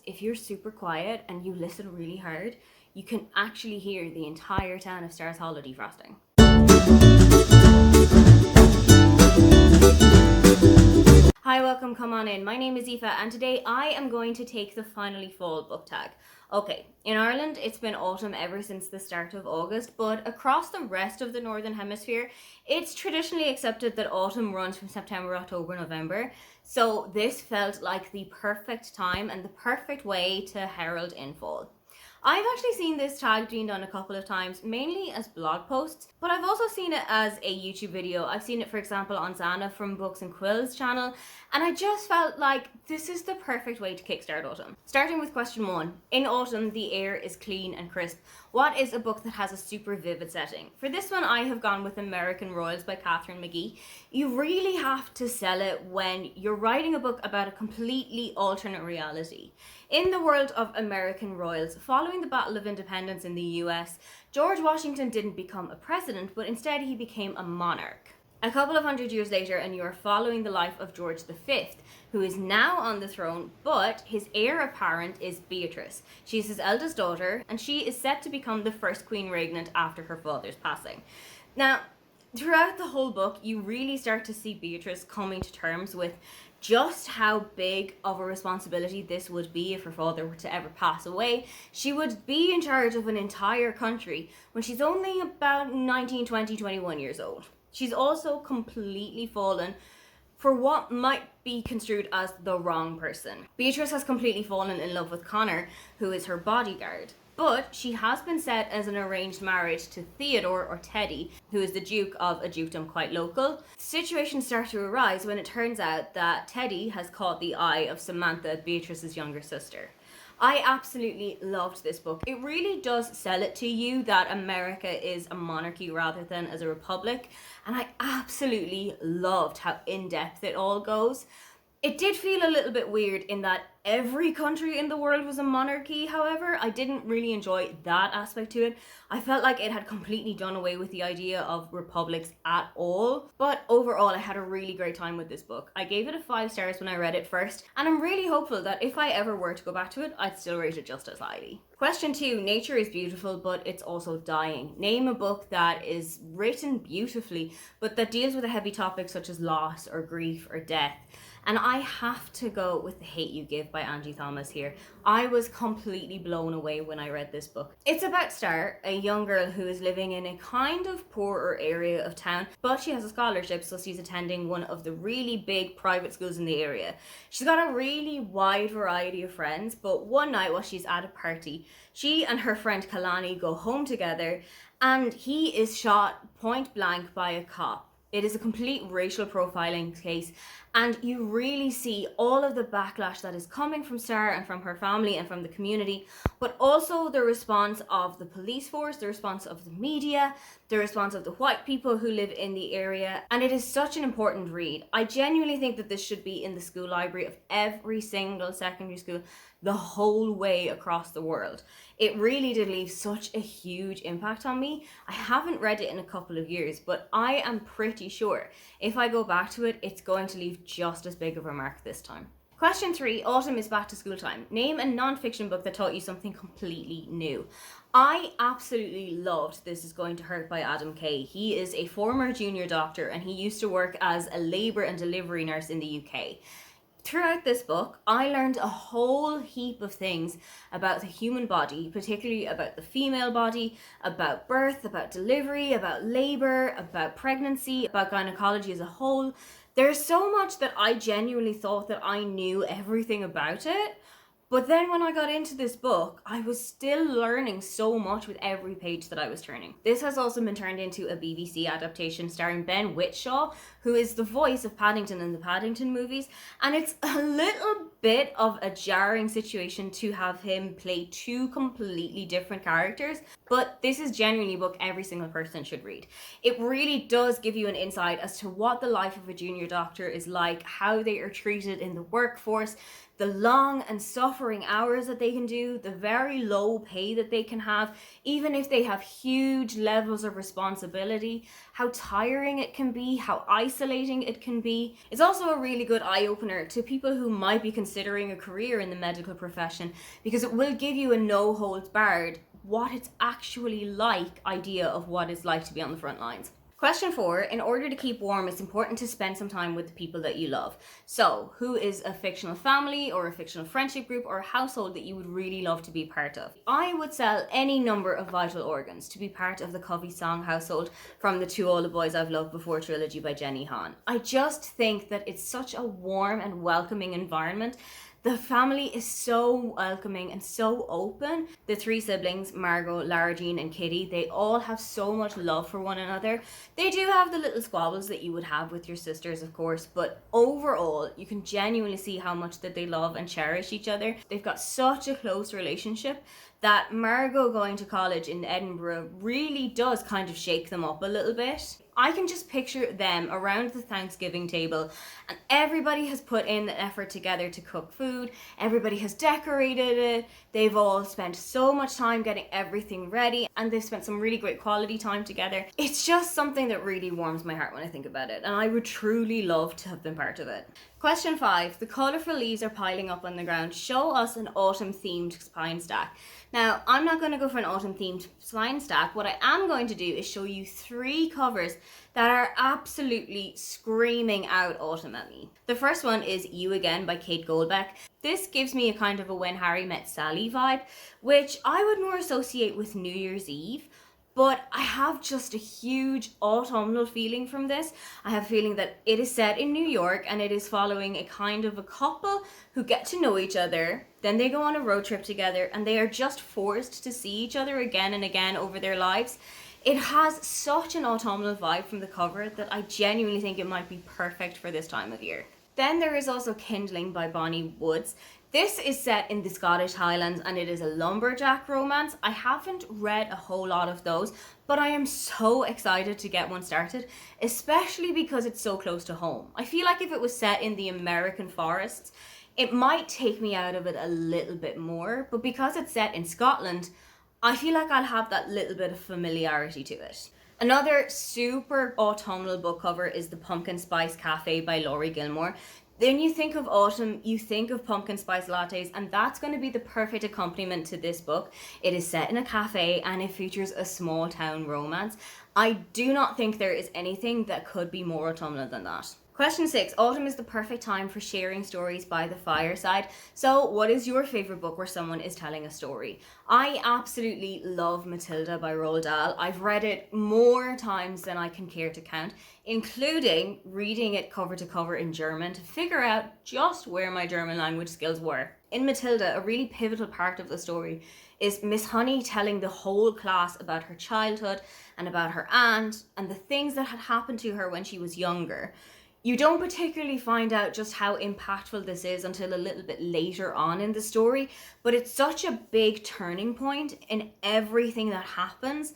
if you're super quiet and you listen really hard, you can actually hear the entire town of Stars Hollow defrosting. Hi, welcome, come on in. My name is Aoife and today I am going to take the Finally Fall book tag. Okay, in Ireland it's been autumn ever since the start of August, but across the rest of the Northern Hemisphere it's traditionally accepted that autumn runs from September, October, November. So this felt like the perfect time and the perfect way to herald in fall. I've actually seen this tag being done a couple of times, mainly as blog posts, but I've also seen it as a YouTube video. I've seen it, for example, on Sanne from Books and Quills channel, and I just felt like this is the perfect way to kickstart autumn. Starting with question 1. In autumn, the air is clean and crisp. What is a book that has a super vivid setting? For this one, I have gone with American Royals by Catherine McGee. You really have to sell it when you're writing a book about a completely alternate reality. In the world of American Royals, following the Battle of Independence in the US, George Washington didn't become a president, but instead he became a monarch. A couple of hundred years later, and you are following the life of George V, who is now on the throne, but his heir apparent is Beatrice. She's his eldest daughter, and she is set to become the first queen regnant after her father's passing. Now, throughout the whole book, you really start to see Beatrice coming to terms with just how big of a responsibility this would be if her father were to ever pass away. She would be in charge of an entire country when she's only about 19, 20, 21 years old. She's also completely fallen for what might be construed as the wrong person. Beatrice has completely fallen in love with Connor, who is her bodyguard. But she has been set as an arranged marriage to Theodore, or Teddy, who is the Duke of a dukedom quite local. Situations start to arise when it turns out that Teddy has caught the eye of Samantha, Beatrice's younger sister. I absolutely loved this book. It really does sell it to you that America is a monarchy rather than as a republic, and I absolutely loved how in-depth it all goes. It did feel a little bit weird in that every country in the world was a monarchy, however. I didn't really enjoy that aspect to it. I felt like it had completely done away with the idea of republics at all. But overall, I had a really great time with this book. I gave it a 5 stars when I read it first, and I'm really hopeful that if I ever were to go back to it, I'd still rate it just as highly. Question 2. Nature is beautiful, but it's also dying. Name a book that is written beautifully, but that deals with a heavy topic such as loss or grief or death. And I have to go with The Hate U Give by Angie Thomas here. I was completely blown away when I read this book. It's about Star, a young girl who is living in a kind of poorer area of town, but she has a scholarship, so she's attending one of the really big private schools in the area. She's got a really wide variety of friends, but one night while she's at a party, she and her friend Kalani go home together, and he is shot point blank by a cop. It is a complete racial profiling case, and you really see all of the backlash that is coming from Star and from her family and from the community, but also the response of the police force, the response of the media, the response of the white people who live in the area, and it is such an important read. I genuinely think that this should be in the school library of every single secondary school the whole way across the world. It really did leave such a huge impact on me. I haven't read it in a couple of years, but I am pretty sure if I go back to it, it's going to leave just as big of a mark this time. Question 3. Autumn is back to school time. Name a non-fiction book that taught you something completely new. I absolutely loved This Is Going to Hurt by Adam Kay. He is a former junior doctor and he used to work as a labour and delivery nurse in the UK. Throughout this book, I learned a whole heap of things about the human body, particularly about the female body, about birth, about delivery, about labour, about pregnancy, about gynecology as a whole. There's so much that I genuinely thought that I knew everything about it. But then when I got into this book, I was still learning so much with every page that I was turning. This has also been turned into a BBC adaptation starring Ben Whishaw, who is the voice of Paddington in the Paddington movies. And it's a little bit of a jarring situation to have him play 2 completely different characters. But this is genuinely a book every single person should read. It really does give you an insight as to what the life of a junior doctor is like, how they are treated in the workforce, the long and suffering hours that they can do, the very low pay that they can have, even if they have huge levels of responsibility, how tiring it can be, how isolating isolating it can be. It's also a really good eye-opener to people who might be considering a career in the medical profession, because it will give you a no-holds-barred, what it's actually like idea of what it's like to be on the front lines. Question 4, in order to keep warm, it's important to spend some time with the people that you love. So, who is a fictional family or a fictional friendship group or a household that you would really love to be part of? I would sell any number of vital organs to be part of the Covey Song household from the To All the Boys I've Loved Before trilogy by Jenny Han. I just think that it's such a warm and welcoming environment. The family is so welcoming and so open. The 3 siblings, Margot, Lara Jean and Kitty, they all have so much love for one another. They do have the little squabbles that you would have with your sisters, of course, but overall, you can genuinely see how much that they love and cherish each other. They've got such a close relationship that Margot going to college in Edinburgh really does kind of shake them up a little bit. I can just picture them around the Thanksgiving table and everybody has put in the effort together to cook food. Everybody has decorated it. They've all spent so much time getting everything ready and they've spent some really great quality time together. It's just something that really warms my heart when I think about it, and I would truly love to have been part of it. Question 5. The colourful leaves are piling up on the ground. Show us an autumn themed spine stack. Now, I'm not going to go for an autumn themed spine stack. What I am going to do is show you 3 covers that are absolutely screaming out autumn at me. The first one is You Again by Kate Goldbeck. This gives me a kind of a When Harry Met Sally vibe, which I would more associate with New Year's Eve. But I have just a huge autumnal feeling from this. I have a feeling that it is set in New York and it is following a kind of a couple who get to know each other. Then they go on a road trip together and they are just forced to see each other again and again over their lives. It has such an autumnal vibe from the cover that I genuinely think it might be perfect for this time of year. Then there is also Kindling by Bonnie Woods. This is set in the Scottish Highlands and it is a lumberjack romance. I haven't read a whole lot of those, but I am so excited to get one started, especially because it's so close to home. I feel like if it was set in the American forests, it might take me out of it a little bit more, but because it's set in Scotland, I feel like I'll have that little bit of familiarity to it. Another super autumnal book cover is The Pumpkin Spice Cafe by Laurie Gilmore. Then you think of autumn, you think of pumpkin spice lattes, and that's going to be the perfect accompaniment to this book. It is set in a cafe and it features a small town romance. I do not think there is anything that could be more autumnal than that. Question 6. Autumn is the perfect time for sharing stories by the fireside. So what is your favourite book where someone is telling a story? I absolutely love Matilda by Roald Dahl. I've read it more times than I can care to count, including reading it cover to cover in German to figure out just where my German language skills were. In Matilda, a really pivotal part of the story is Miss Honey telling the whole class about her childhood and about her aunt and the things that had happened to her when she was younger. You don't particularly find out just how impactful this is until a little bit later on in the story, but it's such a big turning point in everything that happens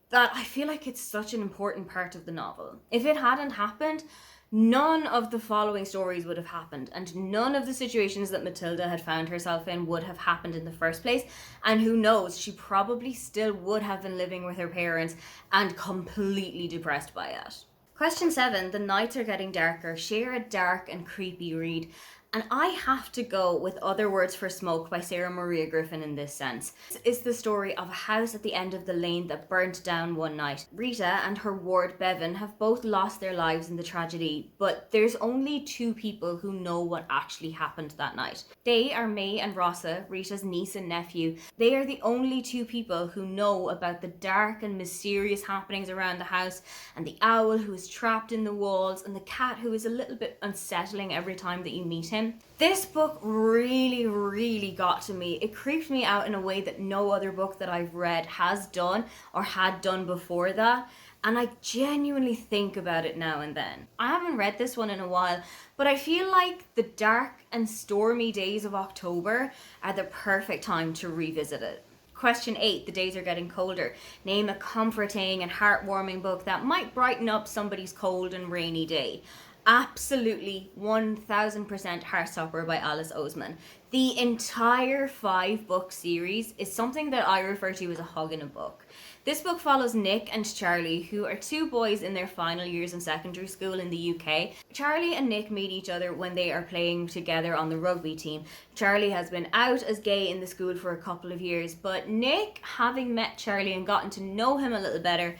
that I feel like it's such an important part of the novel. If it hadn't happened, none of the following stories would have happened, and none of the situations that Matilda had found herself in would have happened in the first place, and who knows, she probably still would have been living with her parents and completely depressed by it. Question 7. The nights are getting darker. Share a dark and creepy read. And I have to go with Other Words for Smoke by Sarah Maria Griffin in this sense. This is the story of a house at the end of the lane that burnt down one night. Rita and her ward Bevan have both lost their lives in the tragedy, but there's only 2 people who know what actually happened that night. They are May and Rossa, Rita's niece and nephew. They are the only 2 people who know about the dark and mysterious happenings around the house, and the owl who is trapped in the walls, and the cat who is a little bit unsettling every time that you meet him. This book really got to me. It creeped me out in a way that no other book that I've read has done or had done before that, and I genuinely think about it now and then. I haven't read this one in a while, but I feel like the dark and stormy days of October are the perfect time to revisit it. Question 8. The days are getting colder. Name a comforting and heartwarming book that might brighten up somebody's cold and rainy day. absolutely 1000% Heartstopper by Alice Oseman. The entire 5-book series is something that I refer to as a hug in a book. This book follows Nick and Charlie, who are 2 boys in their final years of secondary school in the UK. Charlie and Nick meet each other when they are playing together on the rugby team. Charlie has been out as gay in the school for a couple of years, but Nick, having met Charlie and gotten to know him a little better,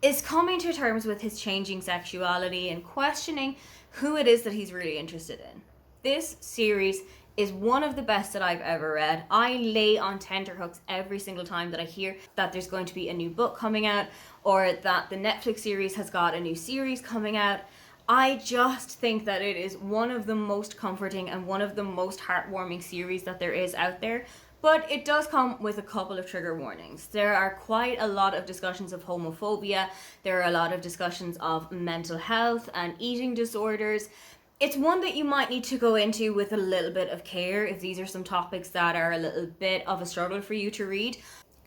is coming to terms with his changing sexuality and questioning who it is that he's really interested in. This series is one of the best that I've ever read. I lay on tenterhooks every single time that I hear that there's going to be a new book coming out, or that the Netflix series has got a new series coming out. I just think that it is one of the most comforting and one of the most heartwarming series that there is out there. But it does come with a couple of trigger warnings. There are quite a lot of discussions of homophobia. There are a lot of discussions of mental health and eating disorders. It's one that you might need to go into with a little bit of care if these are some topics that are a little bit of a struggle for you to read.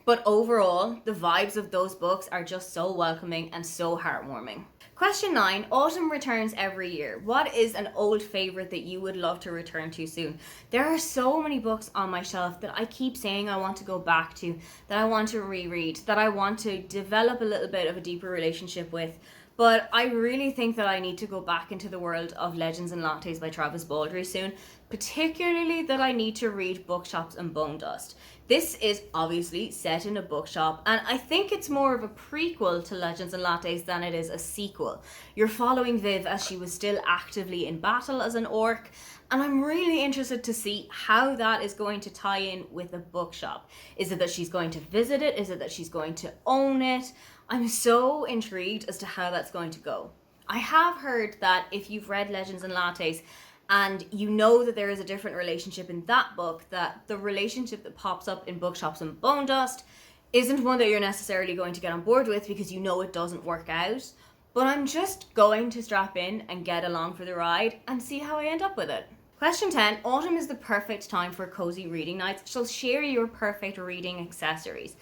But overall, the vibes of those books are just so welcoming and so heartwarming. Question 9. Autumn returns every year. What is an old favourite that you would love to return to soon? There are so many books on my shelf that I keep saying I want to go back to, that I want to reread, that I want to develop a little bit of a deeper relationship with. But I really think that I need to go back into the world of Legends and Lattes by Travis Baldree soon, particularly that I need to read Bookshops and Bone Dust. This is obviously set in a bookshop, and I think it's more of a prequel to Legends and Lattes than it is a sequel. You're following Viv as she was still actively in battle as an orc, and I'm really interested to see how that is going to tie in with a bookshop. Is it that she's going to visit it? Is it that she's going to own it? I'm so intrigued as to how that's going to go. I have heard that if you've read Legends and Lattes and you know that there is a different relationship in that book, that the relationship that pops up in Bookshops and Bone Dust isn't one that you're necessarily going to get on board with because you know it doesn't work out. But I'm just going to strap in and get along for the ride and see how I end up with it. Question 10. Autumn is the perfect time for cozy reading nights, so share your perfect reading accessories.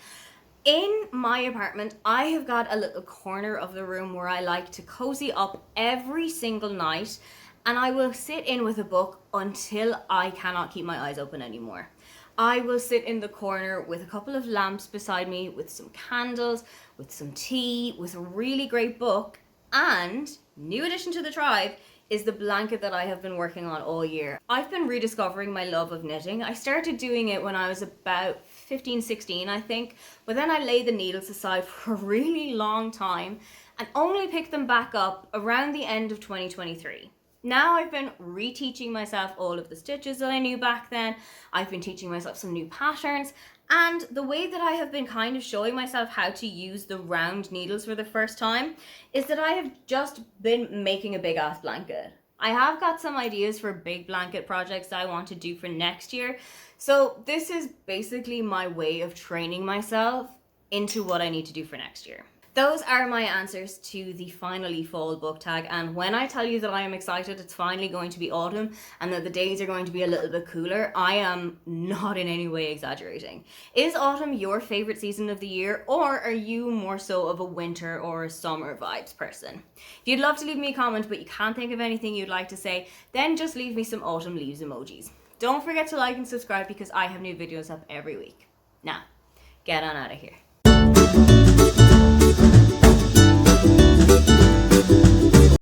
In my apartment, I have got a little corner of the room where I like to cozy up every single night, and I will sit in with a book until I cannot keep my eyes open anymore. I will sit in the corner with a couple of lamps beside me, with some candles, with some tea, with a really great book, and new addition to the tribe is the blanket that I have been working on all year. I've been rediscovering my love of knitting. I started doing it when I was about 15, 16, I think, but then I laid the needles aside for a really long time and only picked them back up around the end of 2023. Now I've been reteaching myself all of the stitches that I knew back then. I've been teaching myself some new patterns, and the way that I have been kind of showing myself how to use the round needles for the first time is that I have just been making a big ass blanket. I have got some ideas for big blanket projects that I want to do for next year. So this is basically my way of training myself into what I need to do for next year. Those are my answers to the finally fall book tag, and when I tell you that I am excited it's finally going to be autumn and that the days are going to be a little bit cooler, I am not in any way exaggerating. Is autumn your favorite season of the year, or are you more so of a winter or a summer vibes person? If you'd love to leave me a comment but you can't think of anything you'd like to say, then just leave me some autumn leaves emojis. Don't forget to like and subscribe because I have new videos up every week. Now, get on out of here.